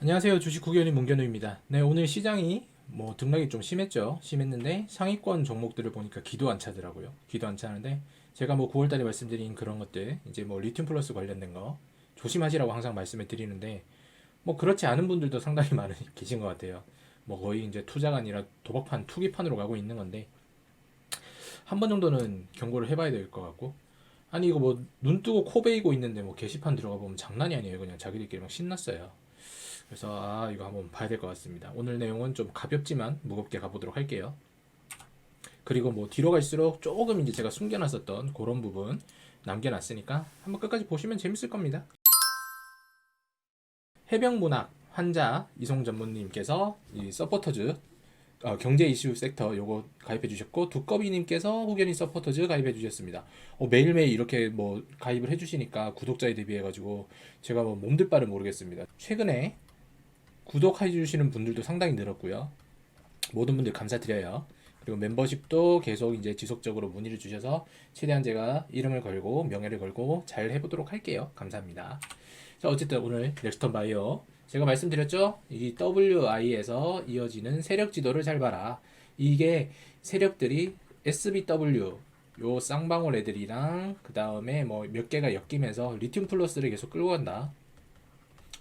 안녕하세요. 주식 구견인 문견우입니다. 네, 오늘 시장이 등락이 좀 심했죠. 심했는데 상위권 종목들을 보니까 기도 안 차더라고요. 기도 안 차는데 제가 9월 달에 말씀드린 그런 것들 이제 리튬 플러스 관련된 거 조심하시라고 항상 말씀을 드리는데 그렇지 않은 분들도 상당히 많이 계신 것 같아요. 거의 이제 투자가 아니라 도박판, 투기판으로 가고 있는 건데 한 번 정도는 경고를 해봐야 될 것 같고 아니 이거 눈 뜨고 코 베이고 있는데 게시판 들어가 보면 장난이 아니에요. 그냥 자기들끼리 막 신났어요. 그래서 이거 한번 봐야 될 것 같습니다. 오늘 내용은 좀 가볍지만 무겁게 가보도록 할게요. 그리고 뒤로 갈수록 조금 이제 제가 숨겨놨었던 그런 부분 남겨놨으니까 한번 끝까지 보시면 재밌을 겁니다. 해병문학 환자 이송 전문님께서 이 서포터즈 경제 이슈 섹터 요거 가입해 주셨고 두꺼비님께서 후견인 서포터즈 가입해 주셨습니다. 매일매일 이렇게 가입을 해 주시니까 구독자에 대비해 가지고 제가 몸둘 바를 모르겠습니다. 최근에 구독해 주시는 분들도 상당히 늘었고요. 모든 분들 감사드려요. 그리고 멤버십도 계속 이제 지속적으로 문의를 주셔서 최대한 제가 이름을 걸고 명예를 걸고 잘 해보도록 할게요. 감사합니다. 자, 어쨌든 오늘 넥스턴 바이오 제가 말씀드렸죠. 이 WI에서 이어지는 세력 지도를 잘 봐라. 이게 세력들이 SBW 요 쌍방울 애들이랑 그 다음에 몇 개가 엮이면서 리튬 플러스를 계속 끌고 간다.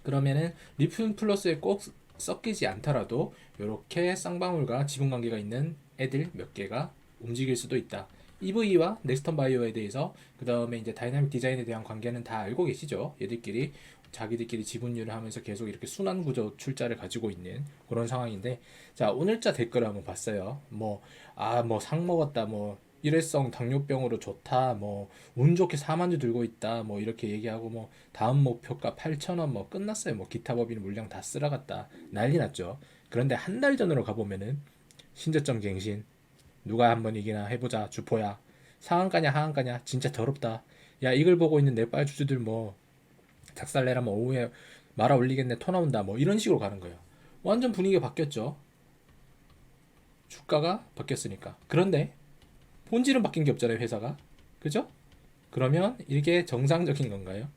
그러면은 리튬 플러스에 꼭 섞이지 않더라도 이렇게 쌍방울과 지분 관계가 있는 애들 몇 개가 움직일 수도 있다. EV와 넥스턴 바이오에 대해서 그 다음에 이제 다이나믹 디자인에 대한 관계는 다 알고 계시죠? 얘들끼리 자기들끼리 지분율을 하면서 계속 이렇게 순환 구조 출자를 가지고 있는 그런 상황인데, 자, 오늘자 댓글을 한번 봤어요. 상 먹었다, 일회성 당뇨병으로 좋다, 운 좋게 4만주 들고 있다, 이렇게 얘기하고 다음 목표가 8,000원 끝났어요. 기타 법인 물량 다 쓸어갔다. 난리 났죠. 그런데 한 달 전으로 가보면은 신저점 갱신, 누가 한번 이기나 해보자, 주포야. 상한가냐 하한가냐 진짜 더럽다. 야, 이걸 보고 있는 내빨 주주들 작살내라면 오후에 말아 올리겠네, 토 나온다, 이런 식으로 가는 거예요. 완전 분위기가 바뀌었죠. 주가가 바뀌었으니까. 그런데 본질은 바뀐 게 없잖아요, 회사가. 그죠? 그러면 이게 정상적인 건가요?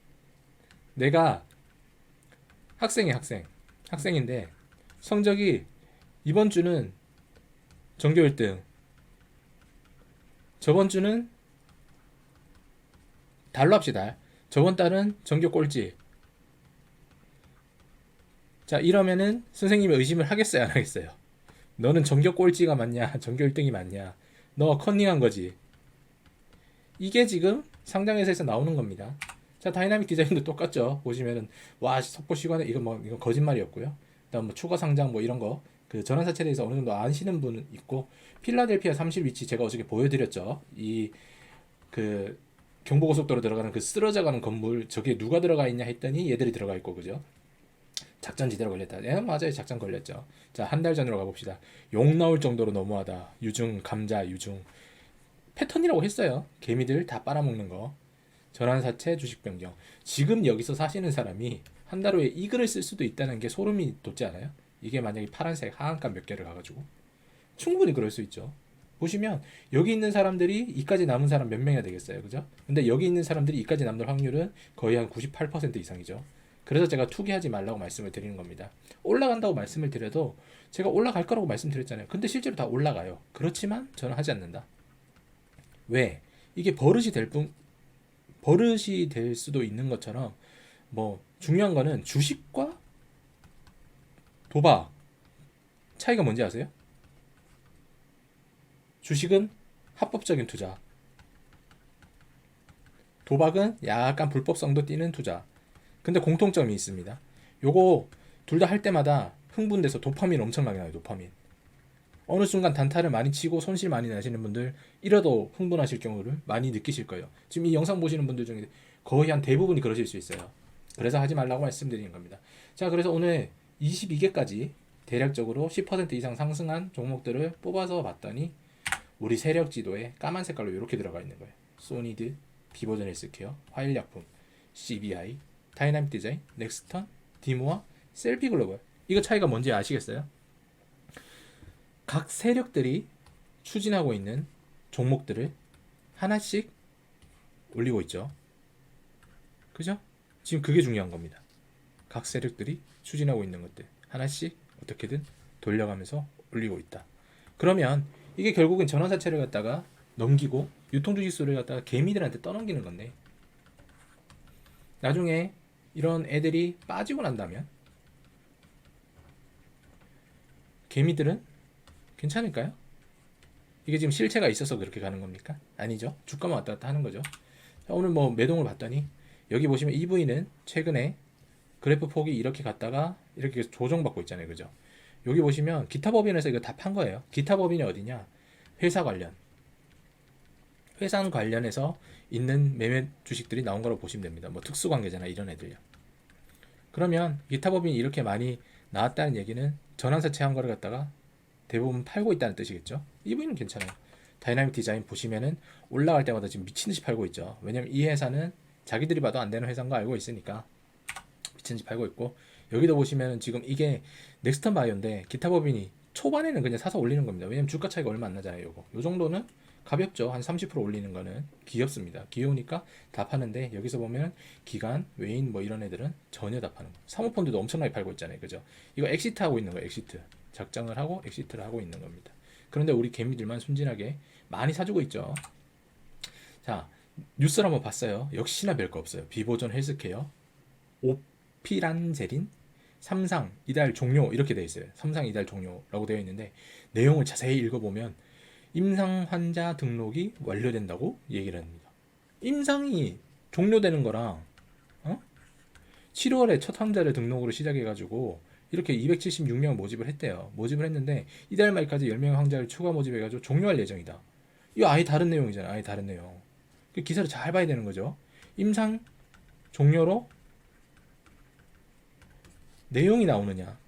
내가 학생인데 성적이 이번 주는 전교 1등, 저번 주는 달로 합시다. 저번 달은 전교 꼴찌. 자, 이러면은 선생님이 의심을 하겠어요, 안 하겠어요? 너는 전교 꼴찌가 맞냐, 전교 1등이 맞냐? 너 컨닝한 거지. 이게 지금 상장회사에서 나오는 겁니다. 자, 다이나믹 디자인도 똑같죠. 보시면은 와, 속보 시간에 이건 거짓말이었고요. 그다음 추가 상장 이런 거, 그 전환사채에 대해서 어느 정도 아시는 분 있고, 필라델피아 30 위치 제가 어저께 보여드렸죠. 이 그 경부고속도로 들어가는 그 쓰러져가는 건물, 저게 누가 들어가 있냐 했더니 얘들이 들어가 있고, 그죠? 작전 지대로 걸렸다. 예, 맞아요. 작전 걸렸죠. 자, 한 달 전으로 가봅시다. 욕 나올 정도로 너무하다. 유중 감자 유중 패턴이라고 했어요. 개미들 다 빨아먹는 거. 전환사채 주식 변경. 지금 여기서 사시는 사람이 한 달 후에 이 글을 쓸 수도 있다는 게 소름이 돋지 않아요? 이게 만약에 파란색 하한가 몇 개를 가가지고 충분히 그럴 수 있죠. 보시면 여기 있는 사람들이 이까지 남은 사람 몇 명이나 되겠어요, 그죠? 근데 여기 있는 사람들이 이까지 남는 확률은 거의 한 98% 이상이죠. 그래서 제가 투기하지 말라고 말씀을 드리는 겁니다. 올라간다고 말씀을 드려도 제가 올라갈 거라고 말씀드렸잖아요. 근데 실제로 다 올라가요. 그렇지만 저는 하지 않는다. 왜? 이게 버릇이 될 수도 있는 것처럼 중요한 거는 주식과 도박 차이가 뭔지 아세요? 주식은 합법적인 투자, 도박은 약간 불법성도 띠는 투자. 근데 공통점이 있습니다. 요거 둘 다 할 때마다 흥분돼서 도파민 엄청나게 나요. 도파민. 어느 순간 단타를 많이 치고 손실 많이 나시는 분들, 이러도 흥분하실 경우를 많이 느끼실 거예요. 지금 이 영상 보시는 분들 중에 거의 한 대부분이 그러실 수 있어요. 그래서 하지 말라고 말씀드리는 겁니다. 자, 그래서 오늘 22개까지 대략적으로 10% 이상 상승한 종목들을 뽑아서 봤더니 우리 세력 지도에 까만 색깔로 이렇게 들어가 있는 거예요. 소니드, 비버전 헬스케어, 화일약품, CBI, 다이나믹 디자인, 넥스턴, 디모아, 셀피 글로벌. 이거 차이가 뭔지 아시겠어요? 각 세력들이 추진하고 있는 종목들을 하나씩 올리고 있죠. 그죠? 지금 그게 중요한 겁니다. 각 세력들이 추진하고 있는 것들 하나씩 어떻게든 돌려가면서 올리고 있다. 그러면 이게 결국은 전환사채를 갖다가 넘기고 유통주식수를 갖다가 개미들한테 떠넘기는 건데, 나중에 이런 애들이 빠지고 난다면 개미들은 괜찮을까요? 이게 지금 실체가 있어서 그렇게 가는 겁니까? 아니죠. 주가만 왔다 갔다 하는 거죠. 자, 오늘 뭐 매동을 봤더니 여기 보시면 EV는 최근에 그래프 폭이 이렇게 갔다가 이렇게 조정받고 있잖아요. 그죠? 여기 보시면 기타 법인에서 이거 다 판 거예요. 기타 법인이 어디냐? 회사 관련. 회사 관련해서 있는 매매 주식들이 나온 거로 보시면 됩니다. 뭐 특수관계자나 이런 애들요. 그러면 기타 법인이 이렇게 많이 나왔다는 얘기는 전환사채 한 거를 갖다가 대부분 팔고 있다는 뜻이겠죠. EV는 괜찮아요. 다이나믹 디자인 보시면은 올라갈 때마다 지금 미친듯이 팔고 있죠. 왜냐면 이 회사는 자기들이 봐도 안 되는 회사인 거 알고 있으니까 미친듯이 팔고 있고, 여기도 보시면은 지금 이게 넥스턴 바이오인데 기타 법인이 초반에는 그냥 사서 올리는 겁니다. 왜냐면 주가 차이가 얼마 안 나잖아요. 요거 요 정도는 가볍죠. 한 30% 올리는 거는 귀엽습니다. 귀여우니까 다 파는데, 여기서 보면 기관, 외인 뭐 이런 애들은 전혀 다 파는 거예요. 사모펀드도 엄청나게 팔고 있잖아요. 그죠? 이거 엑시트 하고 있는 거예요. 엑시트. 작정을 하고 엑시트를 하고 있는 겁니다. 그런데 우리 개미들만 순진하게 많이 사주고 있죠. 자, 뉴스를 한번 봤어요. 역시나 별거 없어요. 비보존 헬스케어, 오피란제린, 삼상 이달 종료 이렇게 되어 있어요. 삼상 이달 종료라고 되어 있는데, 내용을 자세히 읽어보면 임상 환자 등록이 완료된다고 얘기를 합니다. 임상이 종료되는 거랑 7월에 첫 환자를 등록으로 시작해가지고 이렇게 276명 모집을 했대요. 모집을 했는데 이달 말까지 10명 환자를 추가 모집해가지고 종료할 예정이다. 이거 아예 다른 내용이잖아요. 아예 다른 내용. 기사를 잘 봐야 되는 거죠. 임상 종료로 내용이 나오느냐,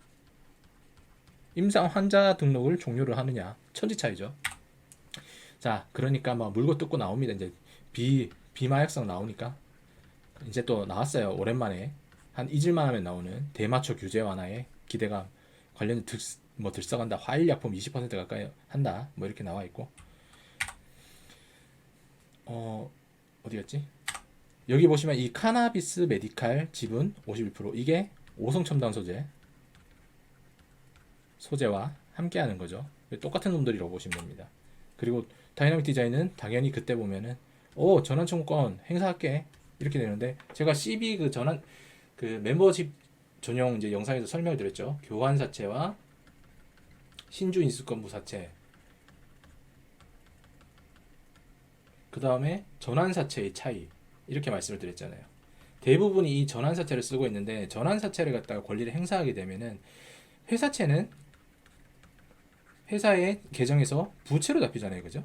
임상 환자 등록을 종료를 하느냐, 천지 차이죠. 자, 그러니까 막 물고 뜯고 나옵니다. 이제 비마약성 나오니까 이제 또 나왔어요. 오랜만에 한 잊을만 하면 나오는 대마초 규제 완화에 기대가 관련 뭐 들썩한다, 화일약품 20% 가까이 한다, 뭐 이렇게 나와 있고, 어디였지? 여기 보시면 이 카나비스 메디칼 지분 51% 이게 오성첨단 소재와 함께하는 거죠. 똑같은 놈들이라고 보시면 됩니다. 그리고 다이나믹 디자인은 당연히 그때 보면은 전환청구권 행사할게 이렇게 되는데, 제가 CB 그 전환 그 멤버십 전용 이제 영상에서 설명을 드렸죠. 교환사채와 신주 인수권부 사채, 그 다음에 전환사채의 차이, 이렇게 말씀을 드렸잖아요. 대부분이 이 전환사채를 쓰고 있는데, 전환사채를 갖다가 권리를 행사하게 되면은 회사채는 회사의 계정에서 부채로 잡히잖아요. 그죠?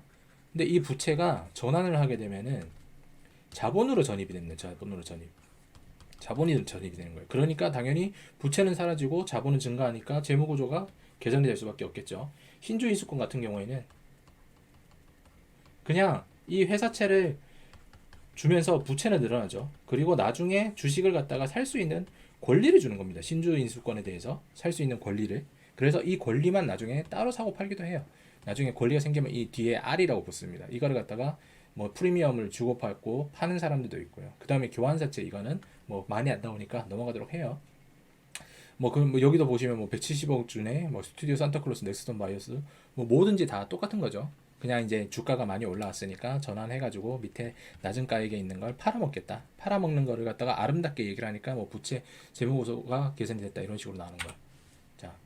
근데 이 부채가 전환을 하게 되면은 자본으로 전입이 됩니다. 자본이 전입이 되는 거예요. 그러니까 당연히 부채는 사라지고 자본은 증가하니까 재무 구조가 개선이 될 수밖에 없겠죠. 신주 인수권 같은 경우에는 그냥 이 회사채를 주면서 부채는 늘어나죠. 그리고 나중에 주식을 갖다가 살 수 있는 권리를 주는 겁니다. 신주 인수권에 대해서 살 수 있는 권리를. 그래서 이 권리만 나중에 따로 사고 팔기도 해요. 나중에 권리가 생기면 이 뒤에 R이라고 붙습니다. 이거를 갖다가 뭐 프리미엄을 주고 팔고 파는 사람들도 있고요. 그 다음에 교환사채, 이거는 뭐 많이 안 나오니까 넘어가도록 해요. 뭐 여기도 보시면 뭐 170억 준에 뭐 스튜디오 산타클로스, 넥스턴 바이오스 뭐 뭐든지 다 똑같은 거죠. 그냥 이제 주가가 많이 올라왔으니까 전환해가지고 밑에 낮은 가액에 있는 걸 팔아먹겠다. 팔아먹는 거를 갖다가 아름답게 얘기를 하니까 뭐 부채 재무구조가 개선이 됐다, 이런 식으로 나오는 거예요. 자,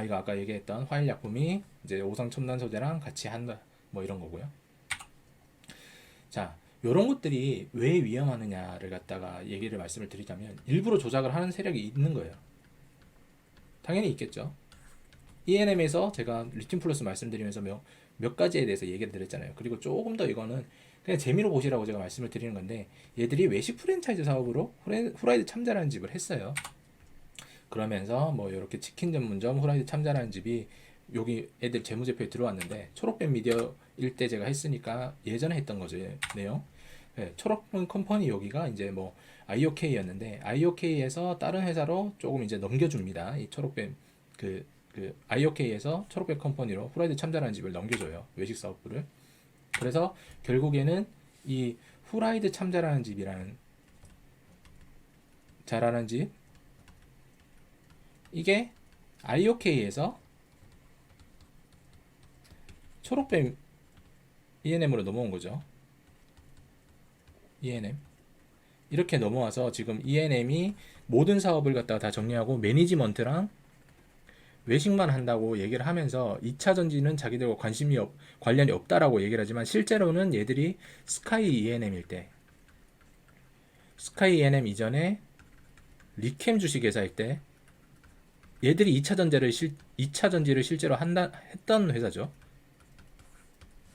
이거 아까 얘기했던 화일약품이 이제 오성 첨단 소재랑 같이 한다, 뭐 이런 거고요. 자, 요런 것들이 왜 위험하느냐를 갖다가 얘기를 말씀을 드리자면, 일부러 조작을 하는 세력이 있는 거예요. 당연히 있겠죠. ENM에서 제가 리튬 플러스 말씀드리면서 몇 가지에 대해서 얘기를 드렸잖아요. 그리고 조금 더 이거는 그냥 재미로 보시라고 제가 말씀을 드리는 건데, 얘들이 외식 프랜차이즈 사업으로 후라이드 참자라는 집을 했어요. 그러면서 뭐 이렇게 치킨 전문점 후라이드 참자라는 집이 여기 애들 재무제표에 들어왔는데, 초록뱀 미디어일 때 제가 했으니까 예전에 했던 거죠, 내용. 네, 초록뱀 컴퍼니 여기가 이제 뭐 IOK였는데, IOK에서 다른 회사로 조금 이제 넘겨줍니다. 이 초록뱀 그 IOK에서 초록뱀 컴퍼니로 후라이드 참자라는 집을 넘겨줘요, 외식 사업부를. 그래서 결국에는 이 후라이드 참자라는 집이라는 잘하는 집, 이게 IOK에서 초록뱀 ENM으로 넘어온 거죠. ENM 이렇게 넘어와서 지금 ENM이 모든 사업을 갖다가 다 정리하고 매니지먼트랑 외식만 한다고 얘기를 하면서 2차 전지는 자기들과 관련이 없다라고 얘기를 하지만 실제로는 얘들이 스카이 ENM일 때, 스카이 ENM 이전에 리캠 주식 회사일 때 얘들이 2차 전지를 실제로 했던 회사죠.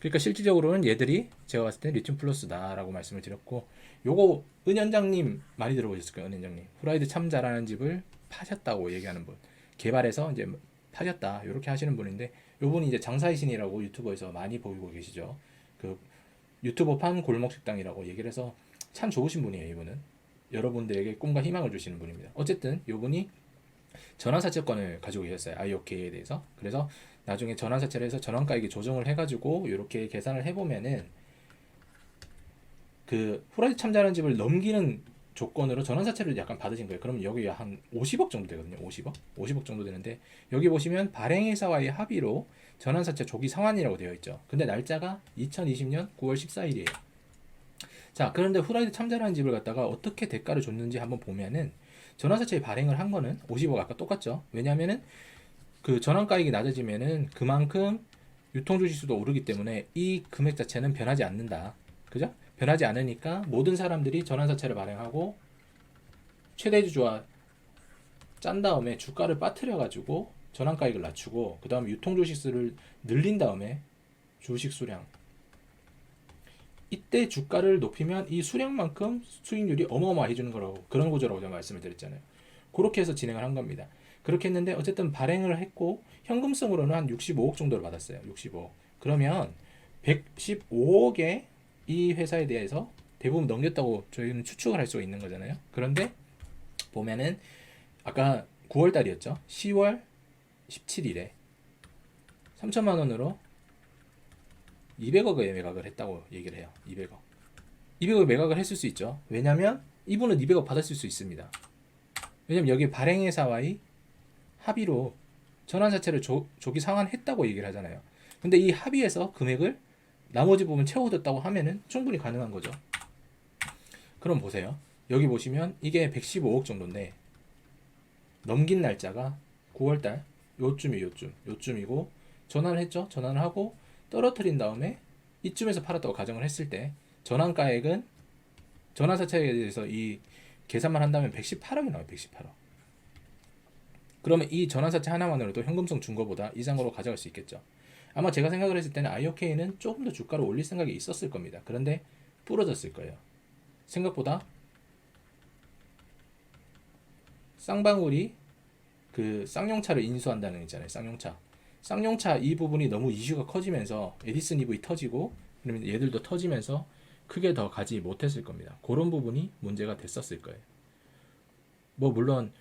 그러니까 실질적으로는 얘들이 제가 봤을 때 리튬 플러스다라고 말씀을 드렸고, 요거 은현장님 많이 들어보셨을 거예요. 은현장님 후라이드 참 잘하는 집을 파셨다고 얘기하는 분, 개발해서 이제 파셨다 이렇게 하시는 분인데, 요분이 이제 장사의 신이라고 유튜버에서 많이 보이고 계시죠. 그 유튜버판 골목식당이라고 얘기를 해서 참 좋으신 분이에요. 이분은 여러분들에게 꿈과 희망을 주시는 분입니다. 어쨌든 요분이 전환사채권을 가지고 계셨어요. IOK에 대해서. 그래서 나중에 전환사채를 해서 전환가액이 조정을 해가지고 이렇게 계산을 해보면은 그 후라이드 참자라는 집을 넘기는 조건으로 전환사채를 약간 받으신 거예요. 그러면 여기 한 50억 정도 되거든요. 50억 정도 되는데, 여기 보시면 발행회사와의 합의로 전환사채 조기 상환이라고 되어 있죠. 근데 날짜가 2020년 9월 14일이에요. 자, 그런데 후라이드 참자라는 집을 갖다가 어떻게 대가를 줬는지 한번 보면은, 전환사채 발행을 한 거는 50억 아까 똑같죠. 왜냐면은 그 전환가액이 낮아지면은 그만큼 유통주식수도 오르기 때문에 이 금액 자체는 변하지 않는다. 그죠? 변하지 않으니까 모든 사람들이 전환사채를 발행하고 최대주주와 짠 다음에 주가를 빠뜨려가지고 전환가액을 낮추고, 그 다음에 유통주식수를 늘린 다음에 주식 수량, 이때 주가를 높이면 이 수량만큼 수익률이 어마어마해지는 거라고, 그런 구조라고 제가 말씀을 드렸잖아요. 그렇게 해서 진행을 한 겁니다. 그렇게 했는데 어쨌든 발행을 했고 현금성으로는 한 65억 정도를 받았어요. 65억. 그러면 115억에 이 회사에 대해서 대부분 넘겼다고 저희는 추측을 할 수가 있는 거잖아요. 그런데 보면은 아까 9월 달이었죠. 10월 17일에 3천만 원으로 200억에 매각을 했다고 얘기를 해요. 200억. 200억 매각을 했을 수 있죠. 왜냐면 이분은 200억 받았을 수 있습니다. 왜냐면 여기 발행회사와의 합의로 전환사채를 조기 상환했다고 얘기를 하잖아요. 근데 이 합의에서 금액을 나머지 부분 채워줬다고 하면은 충분히 가능한 거죠. 그럼 보세요. 여기 보시면 이게 115억 정도인데 넘긴 날짜가 9월달 요쯤이고 전환을 했죠. 전환을 하고 떨어뜨린 다음에 이쯤에서 팔았다고 가정을 했을 때 전환가액은 전환사채에 대해서 이 계산만 한다면 118억이 나와요. 118억. 그러면 이 전환사채 하나만으로도 현금성 준 거보다 이상으로 가져갈 수 있겠죠. 아마 제가 생각을 했을 때는 IOK는 조금 더 주가를 올릴 생각이 있었을 겁니다. 그런데 부러졌을 거예요. 생각보다 쌍방울이 그 쌍용차를 인수한다는 거 있잖아요. 쌍용차 이 부분이 너무 이슈가 커지면서 에디슨 EV 터지고 그러면 얘들도 터지면서 크게 더 가지 못했을 겁니다. 그런 부분이 문제가 됐었을 거예요. 뭐 물론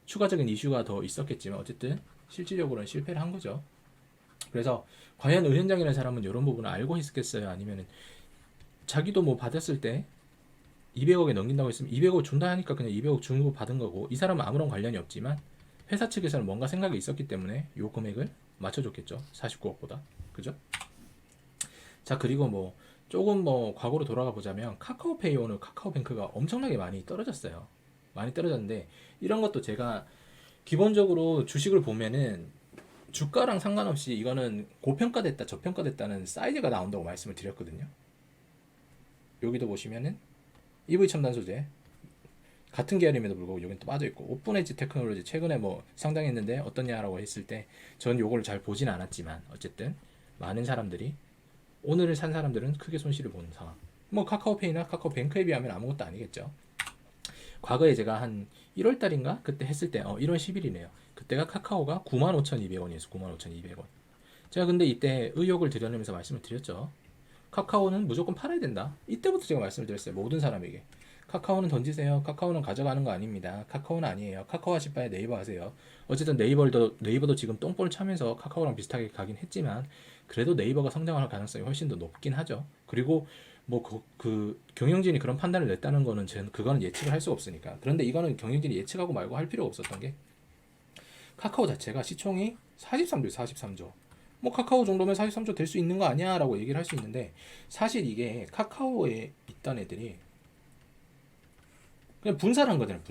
추가적인 이슈가 더 있었겠지만 어쨌든 실질적으로는 실패를 한 거죠. 그래서 과연 은현장이라는 사람은 이런 부분을 알고 있었겠어요? 아니면은 자기도 뭐 받았을 때 200억에 넘긴다고 했으면 200억 준다 하니까 그냥 200억 주고 받은 거고, 이 사람은 아무런 관련이 없지만 회사 측에서는 뭔가 생각이 있었기 때문에 요 금액을 맞춰줬겠죠. 49억보다. 그죠? 자, 그리고 뭐 조금 뭐 과거로 돌아가 보자면 카카오페이 오늘 카카오뱅크가 엄청나게 많이 떨어졌어요. 많이 떨어졌는데 이런 것도 제가 기본적으로 주식을 보면은 주가랑 상관없이 이거는 고평가됐다 저평가됐다는 사이즈가 나온다고 말씀을 드렸거든요. 여기도 보시면은 EV 첨단 소재 같은 계열임에도 불구하고 여긴 또 빠져있고, 오픈 엣지 테크놀로지 최근에 뭐 상장했는데 어떠냐라고 했을 때 전 요거를 잘 보진 않았지만 어쨌든 많은 사람들이, 오늘을 산 사람들은 크게 손실을 본 상황. 뭐 카카오페이나 카카오뱅크에 비하면 아무것도 아니겠죠. 과거에 제가 한 1월 달인가 그때 했을 때 1월 10일이네요. 그때가 카카오가 95,200원이었어. 95,200원. 제가 근데 이때 의혹을 드러내면서 말씀을 드렸죠. 카카오는 무조건 팔아야 된다. 이때부터 제가 말씀을 드렸어요. 모든 사람에게. 카카오는 던지세요. 카카오는 가져가는 거 아닙니다. 카카오는 아니에요. 카카오 하실 바에 네이버 하세요. 어쨌든 네이버도 지금 똥볼 차면서 카카오랑 비슷하게 가긴 했지만 그래도 네이버가 성장할 가능성이 훨씬 더 높긴 하죠. 그리고 뭐 그 경영진이 그런 판단을 냈다는 거는 그거는 예측을 할 수가 없으니까. 그런데 이거는 경영진이 예측하고 말고 할 필요가 없었던 게, 카카오 자체가 시총이 43조, 43조. 뭐 카카오 정도면 43조 될 수 있는 거 아니야? 라고 얘기를 할 수 있는데 사실 이게 카카오에 있던 애들이 그냥 분사를 한 거잖아요.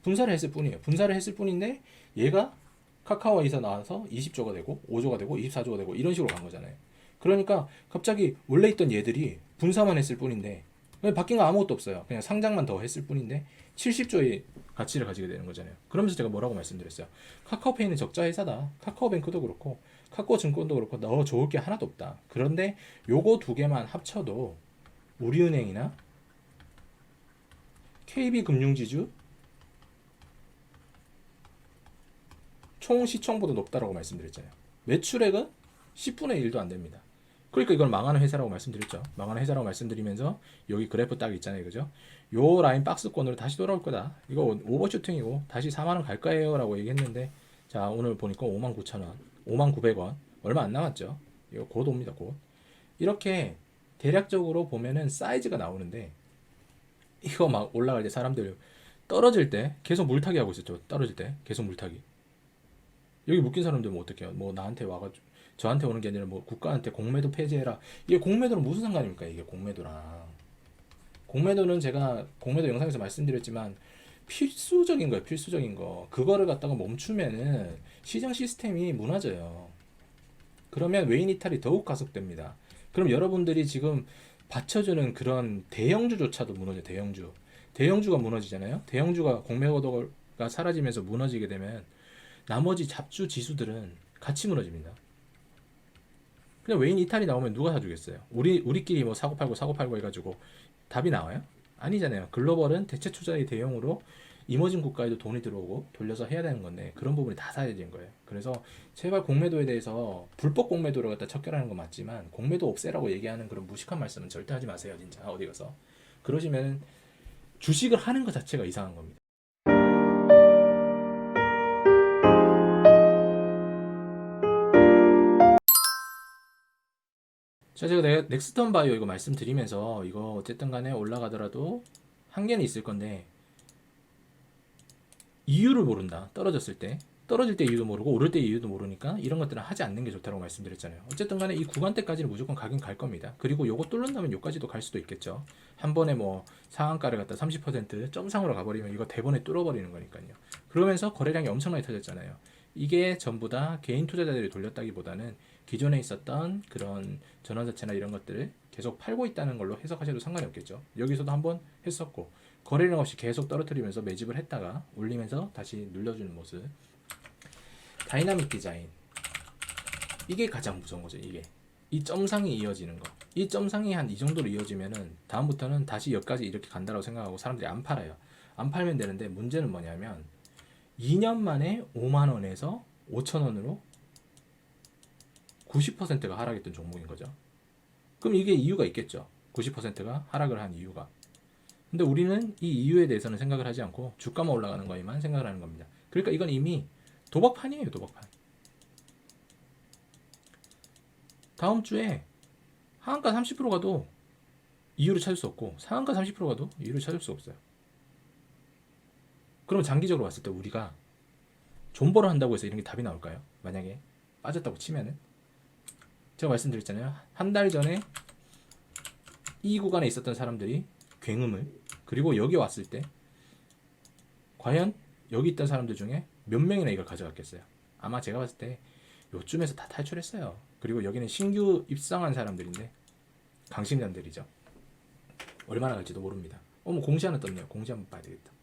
분사를 했을 뿐이에요. 분사를 했을 뿐인데 얘가 카카오에서 나와서 20조가 되고 5조가 되고 24조가 되고 이런 식으로 간 거잖아요. 그러니까 갑자기 원래 있던 얘들이 분사만 했을 뿐인데 그냥 바뀐 거 아무것도 없어요. 그냥 상장만 더 했을 뿐인데 70조의 가치를 가지게 되는 거잖아요. 그러면서 제가 뭐라고 말씀드렸어요. 카카오페이는 적자 회사다. 카카오뱅크도 그렇고 카카오증권도 그렇고 너 좋을 게 하나도 없다. 그런데 요거 두 개만 합쳐도 우리은행이나 KB금융지주 총 시총보다 높다라고 말씀드렸잖아요. 매출액은 10분의 1도 안 됩니다. 그러니까 이걸 망하는 회사라고 말씀드렸죠. 망하는 회사라고 말씀드리면서 여기 그래프 딱 있잖아요. 그죠? 요 라인 박스권으로 다시 돌아올 거다. 이거 오버슈팅이고 다시 4만원 갈 거예요 라고 얘기했는데 자 오늘 보니까 59,000원 59,900원 얼마 안 남았죠. 이거 곧 옵니다. 곧. 이렇게 대략적으로 보면은 사이즈가 나오는데 이거 막 올라갈 때 사람들 떨어질 때 계속 물타기 하고 있었죠. 떨어질 때 계속 물타기. 여기 묶인 사람들 뭐 어떡해요? 뭐 나한테 와가지고 저한테 오는 게 아니라 뭐 국가한테 공매도 폐지해라. 이게 공매도랑 무슨 상관입니까? 이게 공매도랑. 공매도는 제가 공매도 영상에서 말씀드렸지만 필수적인 거예요. 필수적인 거. 그거를 갖다가 멈추면은 시장 시스템이 무너져요. 그러면 외인 이탈이 더욱 가속됩니다. 그럼 여러분들이 지금 받쳐주는 그런 대형주조차도 무너져요. 대형주가 무너지잖아요. 대형주가 공매도가 사라지면서 무너지게 되면 나머지 잡주 지수들은 같이 무너집니다. 그냥 외인 이탈이 나오면 누가 사주겠어요? 우리끼리 뭐 사고 팔고 해가지고 답이 나와요? 아니잖아요. 글로벌은 대체 투자의 대형으로 이머징 국가에도 돈이 들어오고 돌려서 해야 되는 건데 그런 부분이 다 사라진 거예요. 그래서 제발 공매도에 대해서 불법 공매도를 갖다 척결하는 건 맞지만 공매도 없애라고 얘기하는 그런 무식한 말씀은 절대 하지 마세요. 진짜 어디 가서 그러시면 주식을 하는 것 자체가 이상한 겁니다. 자, 제가 넥스턴 바이오 이거 말씀드리면서 이거 어쨌든 간에 올라가더라도 한계는 있을 건데 이유를 모른다. 떨어질 때 이유도 모르고 오를 때 이유도 모르니까 이런 것들은 하지 않는 게 좋다고 말씀드렸잖아요. 어쨌든 간에 이 구간대까지는 무조건 가긴 갈 겁니다. 그리고 요거 뚫는다면 요까지도 갈 수도 있겠죠. 한 번에 뭐 상한가를 갖다 30% 점상으로 가버리면 이거 대번에 뚫어버리는 거니까요. 그러면서 거래량이 엄청나게 터졌잖아요. 이게 전부 다 개인 투자자들이 돌렸다기보다는 기존에 있었던 그런 전환사채나 이런 것들을 계속 팔고 있다는 걸로 해석하셔도 상관이 없겠죠. 여기서도 한번 했었고 거래량 없이 계속 떨어뜨리면서 매집을 했다가 올리면서 다시 눌려주는 모습. 다이나믹 디자인. 이게 가장 무서운 거죠. 이게 이 점상이 이어지는 거. 이 점상이 한 이 정도로 이어지면은 다음부터는 다시 여기까지 이렇게 간다고 생각하고 사람들이 안 팔아요. 안 팔면 되는데 문제는 뭐냐면 2년 만에 5만 원에서 5천 원으로 90%가 하락했던 종목인 거죠. 그럼 이게 이유가 있겠죠. 90%가 하락을 한 이유가. 근데 우리는 이 이유에 대해서는 생각을 하지 않고 주가만 올라가는 거에만 생각을 하는 겁니다. 그러니까 이건 이미 도박판이에요. 도박판. 다음 주에 하한가 30% 가도 이유를 찾을 수 없고 상한가 30% 가도 이유를 찾을 수 없어요. 그럼 장기적으로 봤을 때 우리가 존버를 한다고 해서 이런 게 답이 나올까요? 만약에 빠졌다고 치면은 제가 말씀드렸잖아요. 한 달 전에 이 구간에 있었던 사람들이 굉음을 그리고 여기 왔을 때 과연 여기 있던 사람들 중에 몇 명이나 이걸 가져갔겠어요? 아마 제가 봤을 때 요쯤에서 다 탈출했어요. 그리고 여기는 신규 입성한 사람들인데 강심장들이죠. 얼마나 갈지도 모릅니다. 뭐 공시 하나 떴네요. 공시 한번 봐야 되겠다.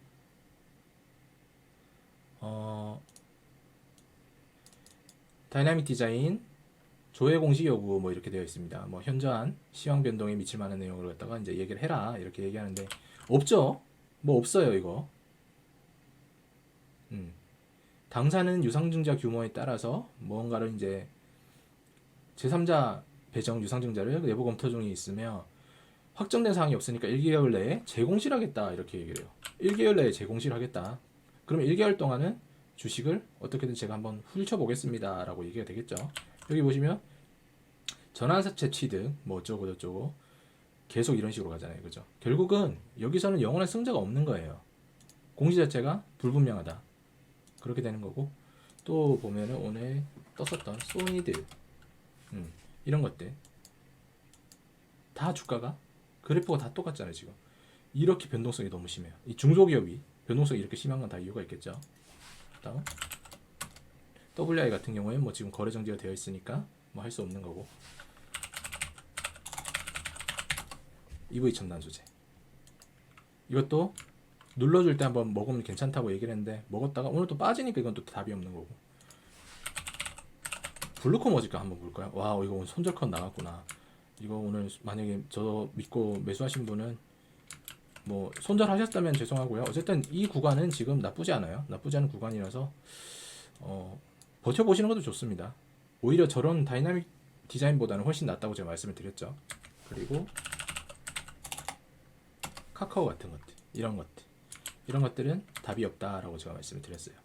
다이나믹 디자인 조회 공시 요구 뭐 이렇게 되어 있습니다. 뭐 현저한 시황 변동에 미칠 만한 내용을 갖다가 이제 얘기를 해라 이렇게 얘기하는데 없죠. 뭐 없어요 이거. 당사는 유상증자 규모에 따라서 뭔가를 이제 제3자 배정 유상증자를 내부 검토 중에 있으며 확정된 사항이 없으니까 1개월 내에 재공시하겠다 이렇게 얘기를 해요. 1개월 내에 재공시하겠다. 그러면 1개월 동안은 주식을 어떻게든 제가 한번 훑어보겠습니다 라고 얘기가 되겠죠. 여기 보시면 전환사채 취득 뭐 어쩌고 저쩌고 계속 이런 식으로 가잖아요. 그죠? 결국은 여기서는 영원한 승자가 없는 거예요. 공시 자체가 불분명하다. 그렇게 되는 거고 또 보면은 오늘 떴었던 소니드 이런 것들 다 주가가 그래프가 다 똑같잖아요. 지금 이렇게 변동성이 너무 심해요. 이 중소기업이 변동성이 이렇게 심한 건 다 이유가 있겠죠. 다음 WI 같은 경우에 뭐 지금 거래 정지가 되어 있으니까 뭐 할 수 없는 거고, EV 첨단 소재 이것도 눌러줄 때 한번 먹으면 괜찮다고 얘기를 했는데 먹었다가 오늘 또 빠지니까 이건 또 답이 없는 거고. 블루코머지가 한번 볼까요? 와, 이거 오늘 손절컷 나갔구나. 이거 오늘 만약에 저 믿고 매수하신 분은 뭐 손절하셨다면 죄송하고요. 어쨌든 이 구간은 지금 나쁘지 않아요. 나쁘지 않은 구간이라서 버텨보시는 것도 좋습니다. 오히려 저런 다이나믹 디자인보다는 훨씬 낫다고 제가 말씀을 드렸죠. 그리고 카카오 같은 것들, 이런 것들은 답이 없다라고 제가 말씀을 드렸어요.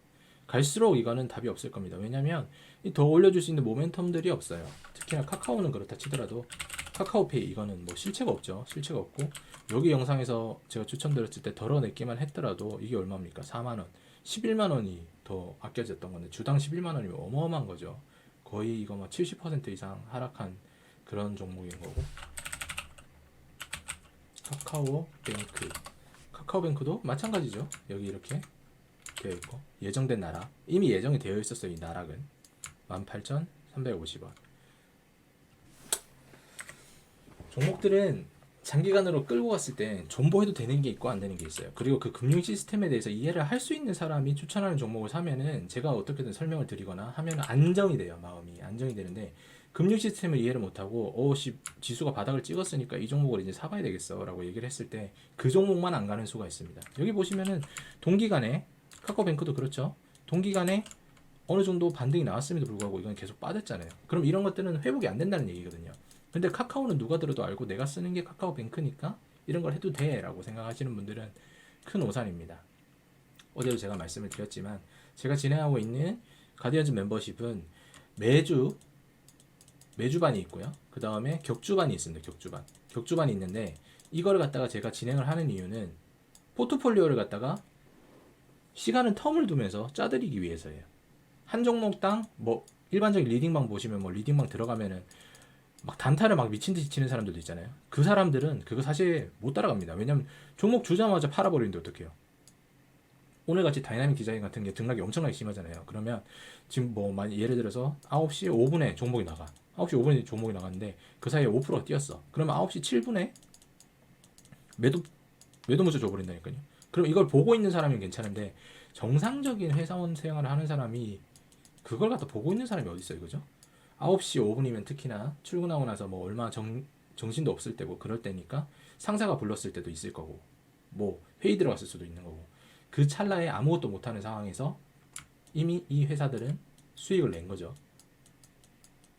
갈수록 이거는 답이 없을 겁니다. 왜냐면 더 올려줄 수 있는 모멘텀들이 없어요. 특히나 카카오는 그렇다 치더라도 카카오페이 이거는 뭐 실체가 없죠. 실체가 없고, 여기 영상에서 제가 추천드렸을 때 덜어냈기만 했더라도 이게 얼마입니까? 4만원 11만원이 더 아껴졌던 건데, 주당 11만원이면 어마어마한 거죠. 거의 이거 막 70% 이상 하락한 그런 종목인 거고. 카카오뱅크도 마찬가지죠. 여기 이렇게 되어 있고, 예정된 나락, 이미 예정이 되어 있었어요. 이 나락은 18,350원. 종목들은 장기간으로 끌고 갔을 때 존버해도 되는 게 있고 안 되는 게 있어요. 그리고 그 금융 시스템에 대해서 이해를 할 수 있는 사람이 추천하는 종목을 사면은 제가 어떻게든 설명을 드리거나 하면 안정이 돼요. 마음이 안정이 되는데, 금융 시스템을 이해를 못하고 지수가 바닥을 찍었으니까 이 종목을 이제 사봐야 되겠어 라고 얘기를 했을 때 그 종목만 안 가는 수가 있습니다. 여기 보시면은 동기간에 카카오뱅크도 그렇죠. 동기간에 어느 정도 반등이 나왔음에도 불구하고 이건 계속 빠졌잖아요. 그럼 이런 것들은 회복이 안 된다는 얘기거든요. 근데 카카오는 누가 들어도 알고 내가 쓰는 게 카카오뱅크니까 이런 걸 해도 돼 라고 생각하시는 분들은 큰 오산입니다. 어제도 제가 말씀을 드렸지만 제가 진행하고 있는 가디언즈 멤버십은 매주반이 있고요. 그 다음에 격주반이 있습니다. 격주반이 있는데, 이거를 갖다가 제가 진행을 하는 이유는 포트폴리오를 갖다가 시간은 텀을 두면서 짜드리기 위해서예요. 한 종목당 뭐 일반적인 리딩방 보시면 뭐 리딩방 들어가면은 막 단타를 막 미친 듯이 치는 사람들도 있잖아요. 그 사람들은 그거 사실 못 따라갑니다. 왜냐면 종목 주자마자 팔아버리는데 어떡해요. 오늘 같이 다이나믹 디자인 같은 게 등락이 엄청나게 심하잖아요. 그러면 지금 뭐 많이 예를 들어서 9시 5분에 종목이 나가. 9시 5분에 종목이 나갔는데 그 사이에 5%가 뛰었어. 그러면 9시 7분에 매도 문자 줘버린다니까요. 그럼 이걸 보고 있는 사람이 괜찮은데, 정상적인 회사원 생활을 하는 사람이 그걸 갖다 보고 있는 사람이 어디 있어요, 그죠? 9시 5분이면 특히나 출근하고 나서 뭐 얼마 정신도 없을 때고 그럴 때니까 상사가 불렀을 때도 있을 거고, 뭐 회의 들어갔을 수도 있는 거고, 그 찰나에 아무것도 못하는 상황에서 이미 이 회사들은 수익을 낸 거죠.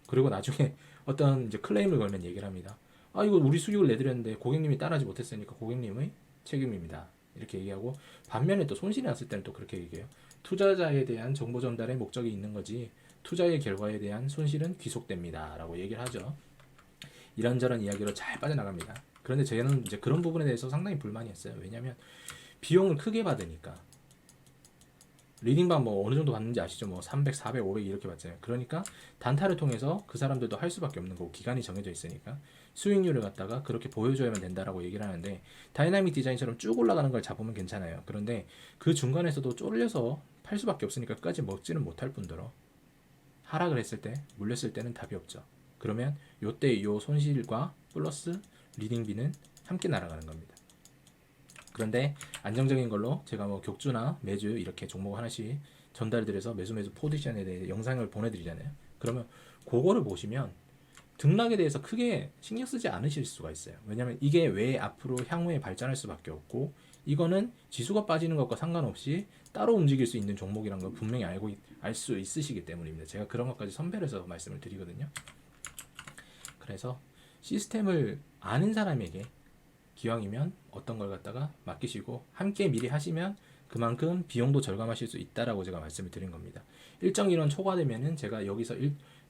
그리고 나중에 어떤 이제 클레임을 걸면 얘기를 합니다. 아, 이거 우리 수익을 내드렸는데 고객님이 따라하지 못했으니까 고객님의 책임입니다. 이렇게 얘기하고, 반면에 또 손실이 났을 때는 또 그렇게 얘기해요. 투자자에 대한 정보 전달의 목적이 있는 거지 투자의 결과에 대한 손실은 귀속됩니다 라고 얘기를 하죠. 이런저런 이야기로 잘 빠져나갑니다. 그런데 저는 이제 그런 부분에 대해서 상당히 불만이었어요. 왜냐면 비용을 크게 받으니까. 리딩방 뭐 어느 정도 받는지 아시죠? 뭐 300, 400, 500 이렇게 받잖아요. 그러니까 단타를 통해서 그 사람들도 할 수밖에 없는 거고, 기간이 정해져 있으니까 수익률을 갖다가 그렇게 보여줘야만 된다라고 얘기를 하는데, 다이나믹 디자인처럼 쭉 올라가는 걸 잡으면 괜찮아요. 그런데 그 중간에서도 쫄려서 팔 수밖에 없으니까 끝까지 먹지는 못할 뿐더러 하락을 했을 때, 물렸을 때는 답이 없죠. 그러면 요때 요 손실과 플러스 리딩비는 함께 날아가는 겁니다. 그런데 안정적인 걸로 제가 뭐 격주나 매주 이렇게 종목 하나씩 전달드려서 매수 포지션에 대해 영상을 보내드리잖아요. 그러면 그거를 보시면 등락에 대해서 크게 신경 쓰지 않으실 수가 있어요. 왜냐면 이게 왜 앞으로 향후에 발전할 수밖에 없고, 이거는 지수가 빠지는 것과 상관없이 따로 움직일 수 있는 종목이라는 걸 분명히 알 수 있으시기 때문입니다. 제가 그런 것까지 선별해서 말씀을 드리거든요. 그래서 시스템을 아는 사람에게 기왕이면 어떤 걸 갖다가 맡기시고 함께 미리 하시면 그만큼 비용도 절감하실 수 있다라고 제가 말씀을 드린 겁니다. 일정 인원 초과되면은 제가 여기서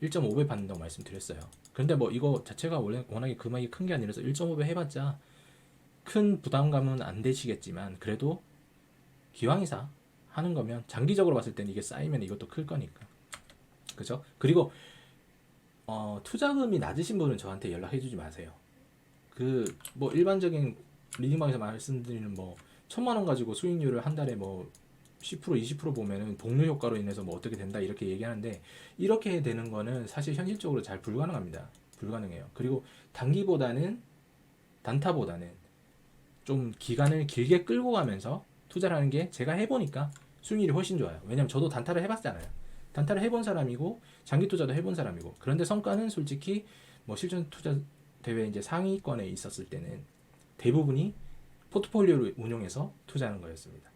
1.5배 받는다고 말씀드렸어요. 그런데 뭐 이거 자체가 워낙에 금액이 큰 게 아니라서 1.5배 해봤자 큰 부담감은 안 되시겠지만, 그래도 기왕이사 하는 거면 장기적으로 봤을 때는 이게 쌓이면 이것도 클 거니까. 그죠? 그리고 투자금이 낮으신 분은 저한테 연락해 주지 마세요. 그 뭐 일반적인 리딩방에서 말씀드리는 뭐 1,000만 원 가지고 수익률을 한 달에 뭐 10% 20% 보면은 복리 효과로 인해서 뭐 어떻게 된다 이렇게 얘기하는데, 이렇게 되는 거는 사실 현실적으로 잘 불가능합니다. 불가능해요. 그리고 단타보다는 좀 기간을 길게 끌고 가면서 투자를 하는 게 제가 해보니까 수익률이 훨씬 좋아요. 왜냐면 저도 단타를 해봤잖아요. 단타를 해본 사람이고 장기 투자도 해본 사람이고, 그런데 성과는 솔직히 뭐 실전 투자 대회 이제 상위권에 있었을 때는 대부분이 포트폴리오를 운용해서 투자하는 거였습니다.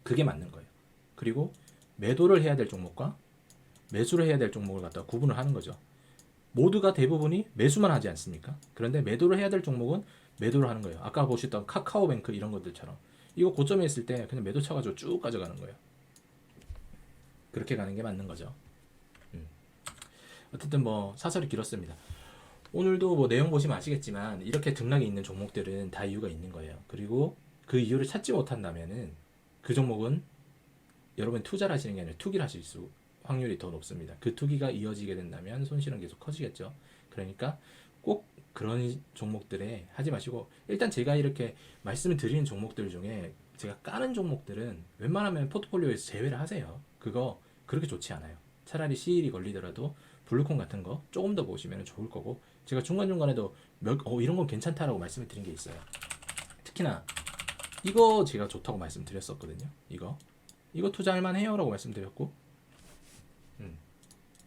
그게 맞는 거예요. 그리고 매도를 해야 될 종목과 매수를 해야 될 종목을 갖다 구분을 하는 거죠. 모두가 대부분이 매수만 하지 않습니까? 그런데 매도를 해야 될 종목은 매도를 하는 거예요. 아까 보셨던 카카오뱅크 이런 것들처럼 이거 고점에 있을 때 그냥 매도 쳐가지고 쭉 가져가는 거예요. 그렇게 가는 게 맞는 거죠. 어쨌든 뭐 사설이 길었습니다. 오늘도 뭐 내용 보시면 아시겠지만 이렇게 등락이 있는 종목들은 다 이유가 있는 거예요. 그리고 그 이유를 찾지 못한다면은 그 종목은 여러분 투자를 하시는 게 아니라 투기를 하실 수 확률이 더 높습니다. 그 투기가 이어지게 된다면 손실은 계속 커지겠죠. 그러니까 꼭 그런 종목들에 하지 마시고, 일단 제가 이렇게 말씀을 드리는 종목들 중에 제가 까는 종목들은 웬만하면 포트폴리오에서 제외를 하세요. 그거 그렇게 좋지 않아요. 차라리 시일이 걸리더라도 블루콘 같은 거 조금 더 보시면 좋을 거고, 제가 중간중간에도 이런 건 괜찮다라고 말씀을 드린 게 있어요. 특히나 이거 제가 좋다고 말씀드렸었거든요. 이거 투자할 만해요 라고 말씀드렸고,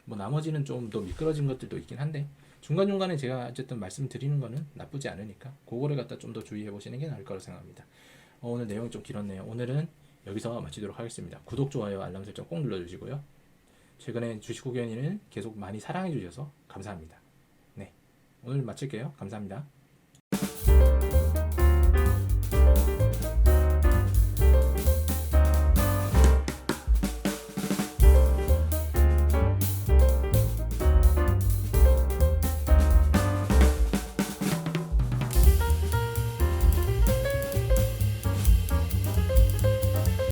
뭐 나머지는 좀 더 미끄러진 것들도 있긴 한데 중간중간에 제가 어쨌든 말씀드리는 거는 나쁘지 않으니까 그거를 갖다 좀 더 주의해 보시는 게 나을 거라 생각합니다. 오늘 내용이 좀 길었네요. 오늘은 여기서 마치도록 하겠습니다. 구독, 좋아요, 알람 설정 꼭 눌러주시고요. 최근에 주식 후견인을 계속 많이 사랑해 주셔서 감사합니다. 네, 오늘 마칠게요. 감사합니다.